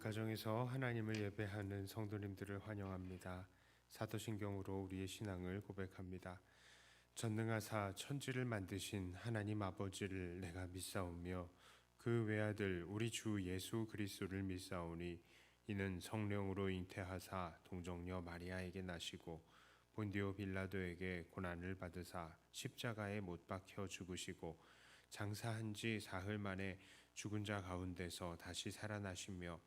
가정에서 하나님을 예배하는 성도님들을 환영합니다. 사도신경으로 우리의 신앙을 고백합니다. 전능하사 천지를 만드신 하나님 아버지를 내가 믿사오며 그 외아들 우리 주 예수 그리스도를 믿사오니 이는 성령으로 잉태하사 동정녀 마리아에게 나시고 본디오 빌라도에게 고난을 받으사 십자가에 못 박혀 죽으시고 장사한 지 사흘 만에 죽은 자 가운데서 다시 살아나시며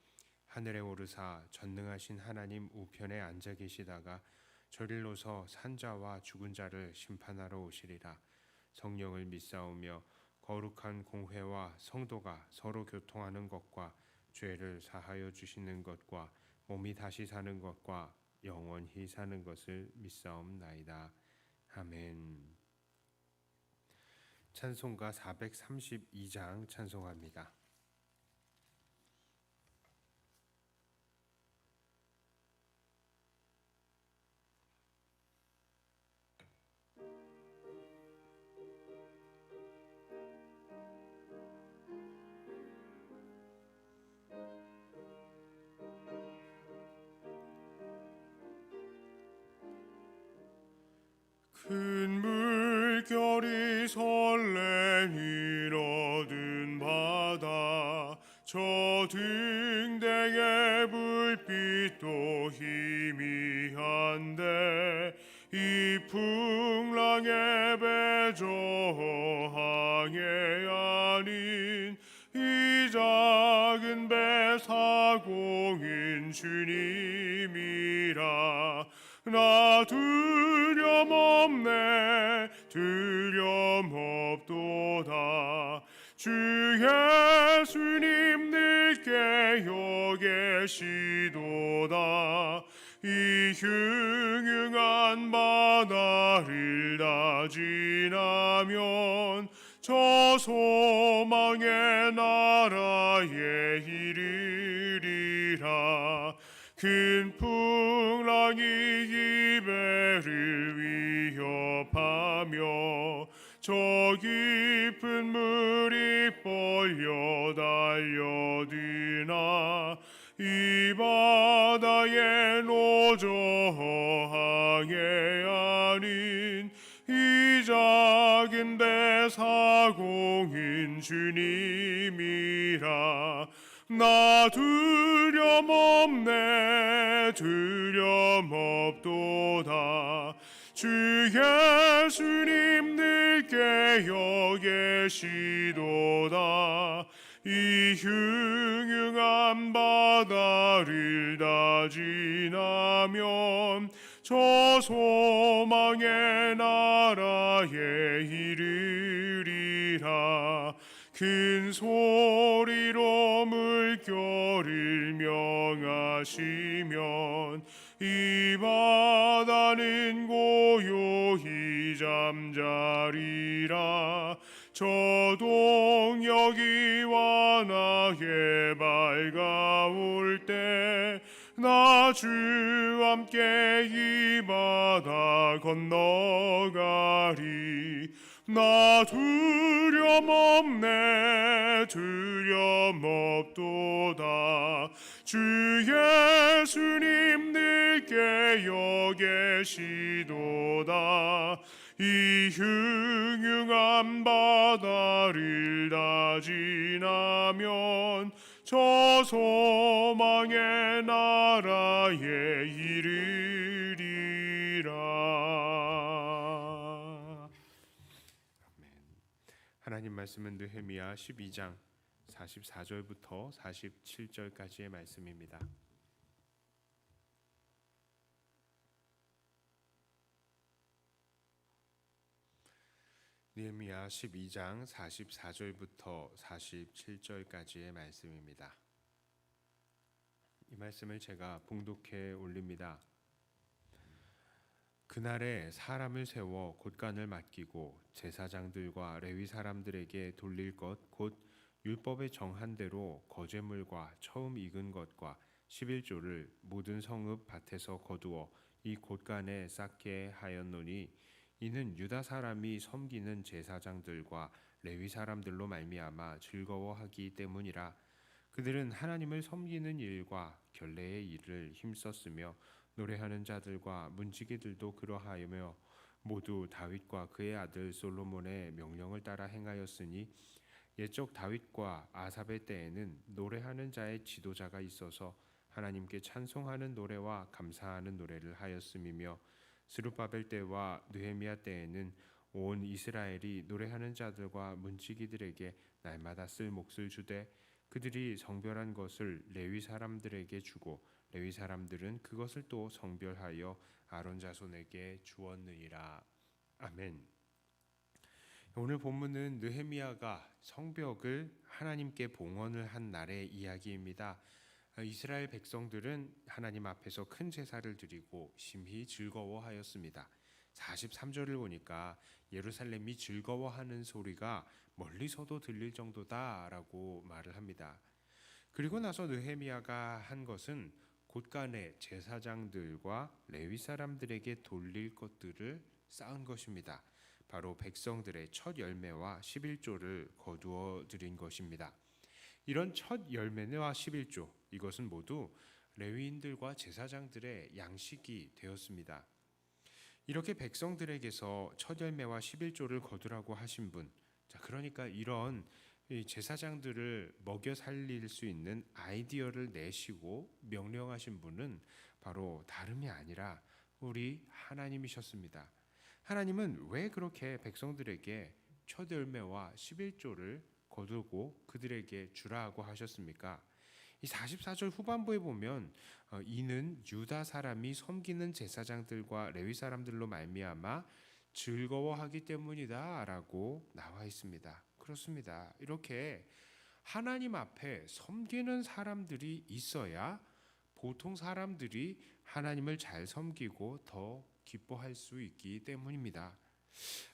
하늘에 오르사 전능하신 하나님 우편에 앉아 계시다가 저릴로서 산자와 죽은 자를 심판하러 오시리라. 성령을 믿사오며 거룩한 공회와 성도가 서로 교통하는 것과 죄를 사하여 주시는 것과 몸이 다시 사는 것과 영원히 사는 것을 믿사옵나이다. 아멘. 찬송가 432장 찬송합니다. 큰 물결이 설레 일어든 바다 저 등대의 불빛도 희미한데 이 풍랑에 배저항해 아닌 이 작은 배 사공인 주님이라 나 두려움없네 두려움없도다 주 예수님 늙게 여계시도다 이 흉흉한 바다를 다 지나면 저 소망의 나라에 이르리라 큰 풍랑이 이 배를 위협하며 저 깊은 물이 벌려 달려드나 이 바다에 노저항해 아닌 이 작은 배 사공인 주님이라 나 두려움없네 두려움없도다 주 예수님 늙게 여계시도다 이 흉흉한 바다를 다 지나면 저 소망의 나라에 이르리라 큰 소리로 물결을 명하시면 이 바다는 고요히 잠자리라 저 동역이 완하게 밝아올 때 나 주 함께 이 바다 건너가리 나 두려움없네 두려움없도다 주 예수님 늙게 여계시도다 이 흉흉한 바다를 다 지나면 저 소망의 나라에 이르리라. 하나님 말씀은 느헤미야 12장 44절부터 47절까지의 말씀입니다. 느헤미야 12장 44절부터 47절까지의 말씀입니다. 이 말씀을 제가 봉독해 올립니다. 그날에 사람을 세워 곳간을 맡기고 제사장들과 레위 사람들에게 돌릴 것 곧 율법에 정한 대로 거제물과 처음 익은 것과 11조를 모든 성읍 밭에서 거두어 이 곳간에 쌓게 하였노니 이는 유다 사람이 섬기는 제사장들과 레위 사람들로 말미암아 즐거워하기 때문이라. 그들은 하나님을 섬기는 일과 결례의 일을 힘썼으며 노래하는 자들과 문지기들도 그러하며 모두 다윗과 그의 아들 솔로몬의 명령을 따라 행하였으니 옛적 다윗과 아삽의 때에는 노래하는 자의 지도자가 있어서 하나님께 찬송하는 노래와 감사하는 노래를 하였음이며 스룹바벨 때와 느헤미야 때에는 온 이스라엘이 노래하는 자들과 문지기들에게 날마다 쓸 몫을 주되 그들이 성별한 것을 레위 사람들에게 주고 레위 사람들은 그것을 또 성별하여 아론 자손에게 주었느니라. 아멘. 오늘 본문은 느헤미야가 성벽을 하나님께 봉헌을 한 날의 이야기입니다. 이스라엘 백성들은 하나님 앞에서 큰 제사를 드리고 심히 즐거워하였습니다. 43절을 보니까 예루살렘이 즐거워하는 소리가 멀리서도 들릴 정도다라고 말을 합니다. 그리고 나서 느헤미야가 한 것은 곳간에 제사장들과 레위 사람들에게 돌릴 것들을 쌓은 것입니다. 바로 백성들의 첫 열매와 11조를 거두어 드린 것입니다. 이런 첫 열매와 11조, 이것은 모두 레위인들과 제사장들의 양식이 되었습니다. 이렇게 백성들에게서 첫 열매와 11조를 거두라고 하신 분, 그러니까 이런 제사장들을 먹여 살릴 수 있는 아이디어를 내시고 명령하신 분은 바로 다름이 아니라 우리 하나님이셨습니다. 하나님은 왜 그렇게 백성들에게 첫 열매와 11조를 거두고 그들에게 주라고 하셨습니까? 이 44절 후반부에 보면 이는 유다 사람이 섬기는 제사장들과 레위 사람들로 말미암아 즐거워하기 때문이다라고 나와 있습니다. 그렇습니다. 이렇게 하나님 앞에 섬기는 사람들이 있어야 보통 사람들이 하나님을 잘 섬기고 더 기뻐할 수 있기 때문입니다.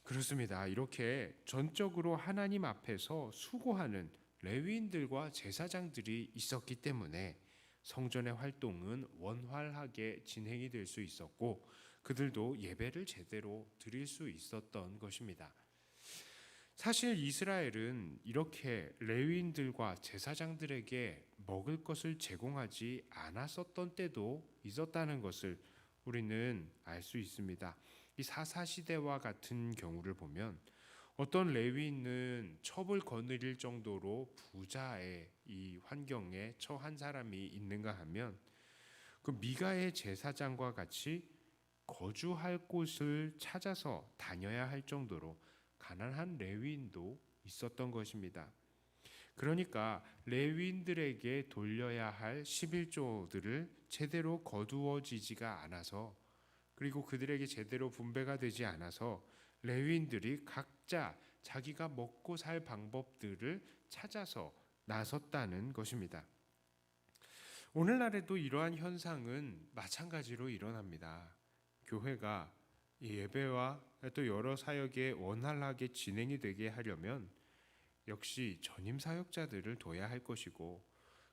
그렇습니다. 이렇게 전적으로 하나님 앞에서 수고하는 레위인들과 제사장들이 있었기 때문에 성전의 활동은 원활하게 진행이 될 수 있었고 그들도 예배를 제대로 드릴 수 있었던 것입니다. 사실 이스라엘은 이렇게 레위인들과 제사장들에게 먹을 것을 제공하지 않았었던 때도 있었다는 것을 우리는 알 수 있습니다. 이 사사시대와 같은 경우를 보면 어떤 레위인은 첩을 거느릴 정도로 부자의 이 환경에 처한 사람이 있는가 하면 그 미가의 제사장과 같이 거주할 곳을 찾아서 다녀야 할 정도로 가난한 레위인도 있었던 것입니다. 그러니까 레위인들에게 돌려야 할 11조들을 제대로 거두어지지가 않아서 그리고 그들에게 제대로 분배가 되지 않아서 레위인들이 각자 자기가 먹고 살 방법들을 찾아서 나섰다는 것입니다. 오늘날에도 이러한 현상은 마찬가지로 일어납니다. 교회가 예배와 또 여러 사역에 원활하게 진행이 되게 하려면 역시 전임 사역자들을 둬야 할 것이고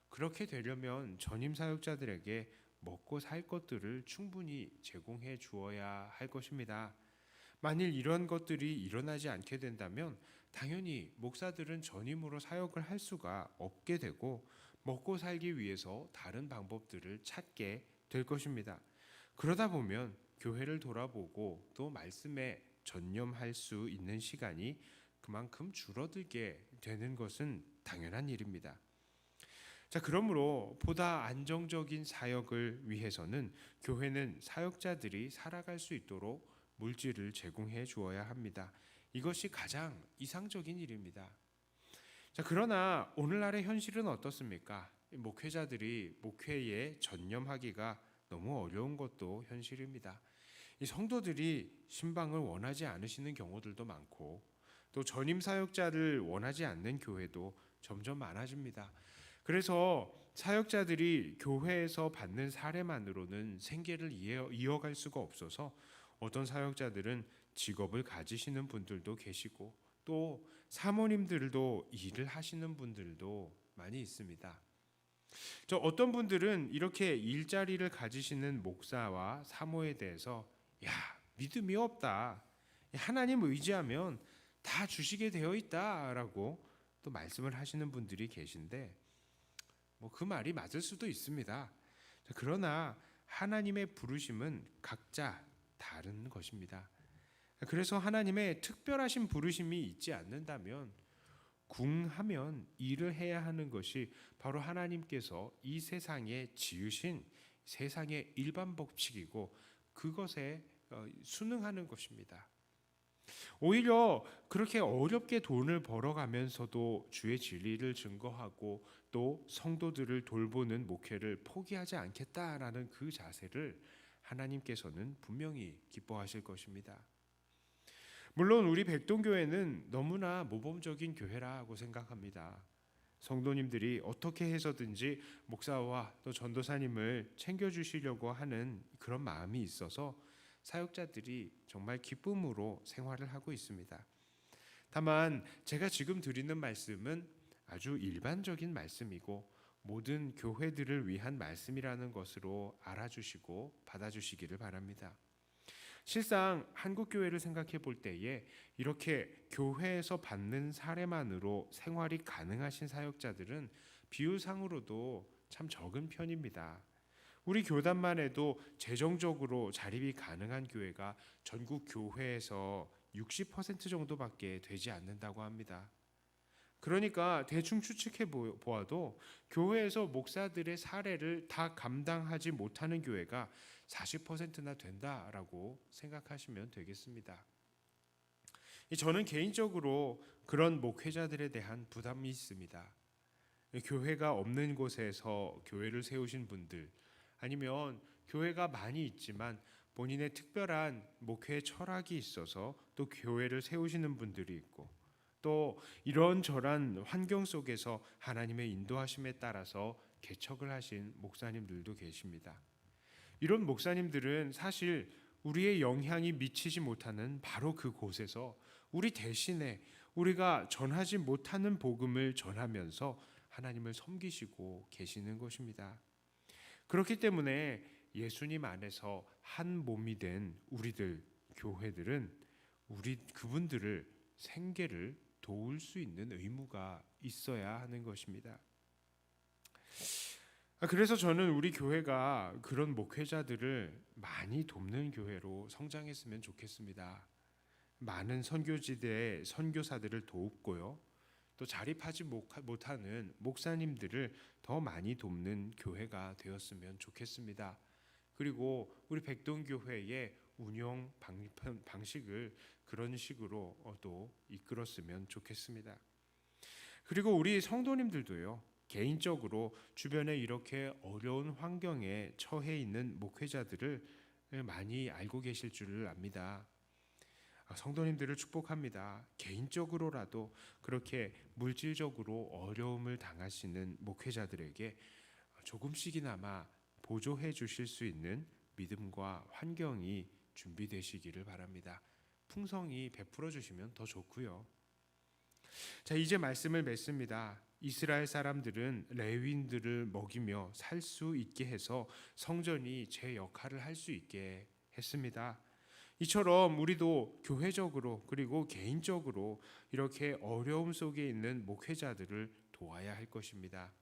그렇게 되려면 전임 사역자들에게 먹고 살 것들을 충분히 제공해 주어야 할 것입니다. 만일 이런 것들이 일어나지 않게 된다면 당연히 목사들은 전임으로 사역을 할 수가 없게 되고 먹고 살기 위해서 다른 방법들을 찾게 될 것입니다. 그러다 보면 교회를 돌아보고 또 말씀에 전념할 수 있는 시간이 그만큼 줄어들게 되는 것은 당연한 일입니다. 그러므로 보다 안정적인 사역을 위해서는 교회는 사역자들이 살아갈 수 있도록 물질을 제공해 주어야 합니다. 이것이 가장 이상적인 일입니다. 그러나 오늘날의 현실은 어떻습니까? 목회자들이 목회에 전념하기가 너무 어려운 것도 현실입니다. 이 성도들이 신방을 원하지 않으시는 경우들도 많고 또 전임 사역자를 원하지 않는 교회도 점점 많아집니다. 그래서 사역자들이 교회에서 받는 사례만으로는 생계를 이어갈 수가 없어서 어떤 사역자들은 직업을 가지시는 분들도 계시고 또 사모님들도 일을 하시는 분들도 많이 있습니다. 어떤 분들은 이렇게 일자리를 가지시는 목사와 사모에 대해서 믿음이 없다, 하나님 의지하면 다 주시게 되어 있다라고 또 말씀을 하시는 분들이 계신데 뭐 그 말이 맞을 수도 있습니다. 그러나 하나님의 부르심은 각자 다른 것입니다. 그래서 하나님의 특별하신 부르심이 있지 않는다면 궁하면 일을 해야 하는 것이 바로 하나님께서 이 세상에 지으신 세상의 일반 법칙이고 그것에 순응하는 것입니다. 오히려 그렇게 어렵게 돈을 벌어가면서도 주의 진리를 증거하고 또 성도들을 돌보는 목회를 포기하지 않겠다라는 그 자세를 하나님께서는 분명히 기뻐하실 것입니다. 물론 우리 백동교회는 너무나 모범적인 교회라고 생각합니다. 성도님들이 어떻게 해서든지 목사와 또 전도사님을 챙겨주시려고 하는 그런 마음이 있어서 사역자들이 정말 기쁨으로 생활을 하고 있습니다. 다만 제가 지금 드리는 말씀은 아주 일반적인 말씀이고 모든 교회들을 위한 말씀이라는 것으로 알아주시고 받아주시기를 바랍니다. 실상 한국 교회를 생각해 볼 때에 이렇게 교회에서 받는 사례만으로 생활이 가능하신 사역자들은 비율상으로도 참 적은 편입니다. 우리 교단만 해도 재정적으로 자립이 가능한 교회가 전국 교회에서 60% 정도밖에 되지 않는다고 합니다. 그러니까 대충 추측해 보아도 교회에서 목사들의 사례를 다 감당하지 못하는 교회가 40%나 된다라고 생각하시면 되겠습니다. 저는 개인적으로 그런 목회자들에 대한 부담이 있습니다. 교회가 없는 곳에서 교회를 세우신 분들, 아니면 교회가 많이 있지만 본인의 특별한 목회 철학이 있어서 또 교회를 세우시는 분들이 있고, 또 이런저런 환경 속에서 하나님의 인도하심에 따라서 개척을 하신 목사님들도 계십니다. 이런 목사님들은 사실 우리의 영향이 미치지 못하는 바로 그곳에서 우리 대신에 우리가 전하지 못하는 복음을 전하면서 하나님을 섬기시고 계시는 것입니다. 그렇기 때문에 예수님 안에서 한 몸이 된 우리들 교회들은 그분들을 생계를 도울 수 있는 의무가 있어야 하는 것입니다. 그래서 저는 우리 교회가 그런 목회자들을 많이 돕는 교회로 성장했으면 좋겠습니다. 많은 선교지대의 선교사들을 돕고요. 또 자립하지 못하는 목사님들을 더 많이 돕는 교회가 되었으면 좋겠습니다. 그리고 우리 백동교회의 운영 방식을 그런 식으로 또 이끌었으면 좋겠습니다. 그리고 우리 성도님들도요, 개인적으로 주변에 이렇게 어려운 환경에 처해 있는 목회자들을 많이 알고 계실 줄을 압니다. 성도님들을 축복합니다. 개인적으로라도 그렇게 물질적으로 어려움을 당하시는 목회자들에게 조금씩이나마 보조해 주실 수 있는 믿음과 환경이 준비되시기를 바랍니다. 풍성히 베풀어 주시면 더 좋고요. 자, 이제 말씀을 맺습니다. 이스라엘 사람들은 레위인들을 먹이며 살 수 있게 해서 성전이 제 역할을 할 수 있게 했습니다. 이처럼 우리도 교회적으로 그리고 개인적으로 이렇게 어려움 속에 있는 목회자들을 도와야 할 것입니다.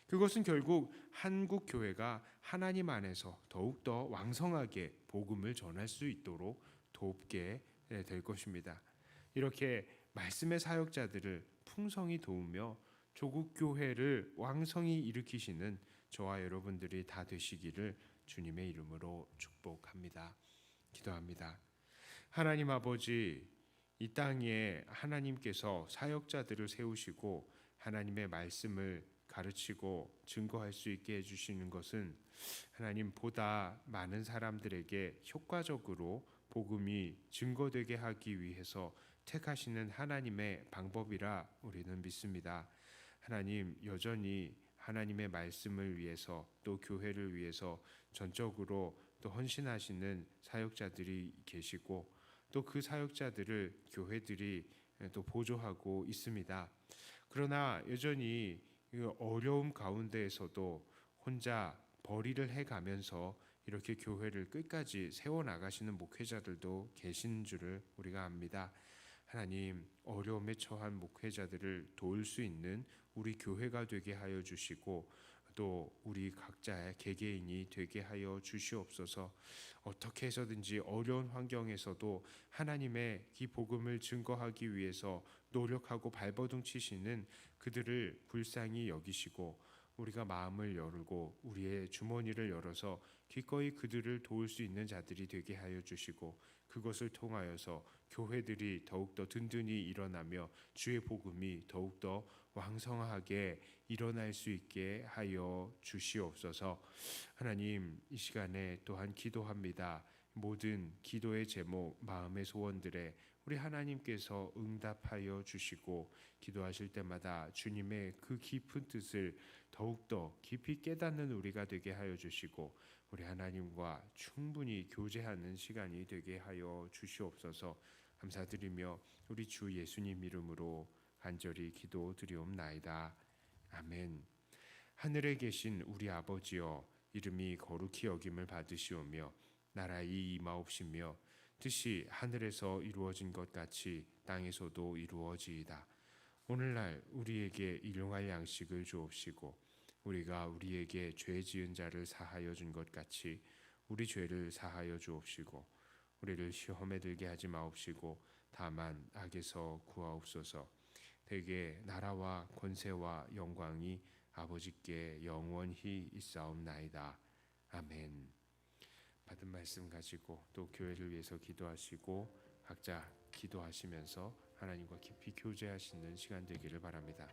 그것은 결국 한국 교회가 하나님 안에서 더욱더 왕성하게 복음을 전할 수 있도록 돕게 될 것입니다. 이렇게 말씀의 사역자들을 풍성히 도우며 조국 교회를 왕성히 일으키시는 저와 여러분들이 다 되시기를 주님의 이름으로 축복합니다. 기도합니다. 하나님 아버지, 이 땅에 하나님께서 사역자들을 세우시고 하나님의 말씀을 가르치고 증거할 수 있게 해주시는 것은 하나님 보다 많은 사람들에게 효과적으로 복음이 증거되게 하기 위해서 택하시는 하나님의 방법이라 우리는 믿습니다. 하나님, 여전히 하나님의 말씀을 위해서 또 교회를 위해서 전적으로 또 헌신하시는 사역자들이 계시고 또 그 사역자들을 교회들이 또 보조하고 있습니다. 그러나 여전히 어려움 가운데에서도 혼자 벌이를 해가면서 이렇게 교회를 끝까지 세워나가시는 목회자들도 계신 줄을 우리가 압니다. 하나님, 어려움에 처한 목회자들을 도울 수 있는 우리 교회가 되게 하여 주시고, 또 우리 각자의 개개인이 되게 하여 주시옵소서. 어떻게 해서든지 어려운 환경에서도 하나님의 이 복음을 증거하기 위해서 노력하고 발버둥 치시는 그들을 불쌍히 여기시고, 우리가 마음을 열고 우리의 주머니를 열어서 기꺼이 그들을 도울 수 있는 자들이 되게 하여 주시고, 그것을 통하여서 교회들이 더욱더 든든히 일어나며 주의 복음이 더욱더 왕성하게 일어날 수 있게 하여 주시옵소서. 하나님, 이 시간에 또한 기도합니다. 모든 기도의 제목, 마음의 소원들에 우리 하나님께서 응답하여 주시고, 기도하실 때마다 주님의 그 깊은 뜻을 더욱더 깊이 깨닫는 우리가 되게 하여 주시고, 우리 하나님과 충분히 교제하는 시간이 되게 하여 주시옵소서. 감사드리며 우리 주 예수님 이름으로 간절히 기도드리옵나이다. 아멘. 하늘에 계신 우리 아버지여, 이름이 거룩히 여김을 받으시오며 나라의 임하옵시며 뜻이 하늘에서 이루어진 것 같이 땅에서도 이루어지이다. 오늘날 우리에게 일용할 양식을 주옵시고, 우리가 우리에게 죄 지은 자를 사하여 준 것 같이 우리 죄를 사하여 주옵시고, 우리를 시험에 들게 하지 마옵시고 다만 악에서 구하옵소서. 대개 나라와 권세와 영광이 아버지께 영원히 있사옵나이다. 아멘. 받은 말씀 가지고 또 교회를 위해서 기도하시고 각자 기도하시면서 하나님과 깊이 교제하시는 시간 되기를 바랍니다.